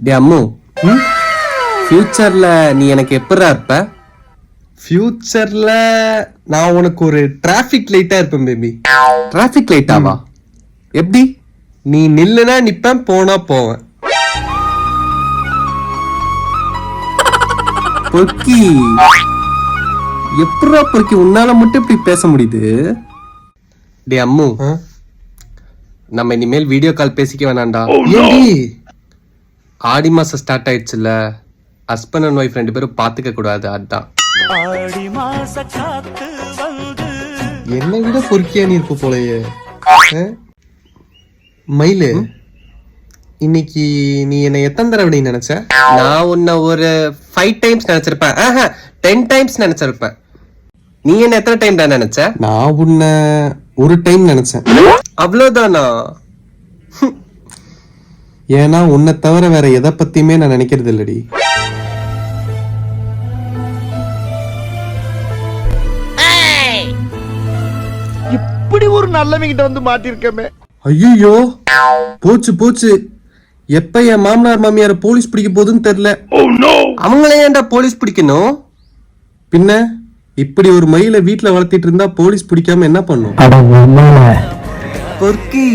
டே அம்மு, ஃபியூச்சர்ல நீ எனக்கு எப்படா இருப்ப? ஃபியூச்சர்ல நான் உனக்கு ஒரு டிராபிக் லைட்டா இருப்பேன் பேபி. டிராபிக் லைட்டாவா? எப்படி? நீ நில்லுனா நிப்பேன், போனா போவேன். பொறுக்கி, எப்படா பொறுக்கி உன்னால மட்டும் இப்படி பேச முடியுது? டே அம்மு, நம்ம இனிமேல் வீடியோ கால் பேசிக்க வேணாம்டா. ஏண்டி? ஆடி மாசம் ஸ்டார்ட் ஆயிடுச்சுல, ஹஸ்பண்ட் அண்ட் ஒய்ஃப் 2 பேரும் பாத்துக்க கூடாது, அதான். என்னை விட பொறுக்கியா நீ இருப்ப போலயே. மயிலு, இன்னைக்கு நீ என்னை எத்தனை தடவை நீ நினைச்ச? நான் உன்னை ஒரு 5 டைம்ஸ் நினைச்சிருப்பேன். 10 டைம்ஸ் நினைச்சிருப்பேன். நீ என்ன எத்தனை டைம் தான் நினைச்ச? நான் உன்னை ஒரு டைம் நினைச்சேன். அவ்வளவுதானா? ஏன்னா உன்னை தவிர வேற எதை பத்தியுமே நான் நினைக்கிறது இல்லடி. இப்படி ஒரு நல்லவங்கிட்ட வந்து மாட்டிருக்கமே. ஐயோ, போச்சு போச்சு. எப்ப என் மாமனார் மாமியார போலீஸ் பிடிக்க போகுதுன்னு தெரியல. அவங்களே ஏன்டா போலீஸ் பிடிக்கணும்? பின்ன இப்படி ஒரு மயிலை வீட்டுல வளர்த்திட்டு இருந்தா போலீஸ் பிடிக்காம என்ன பண்ணும்? பொறுக்கி.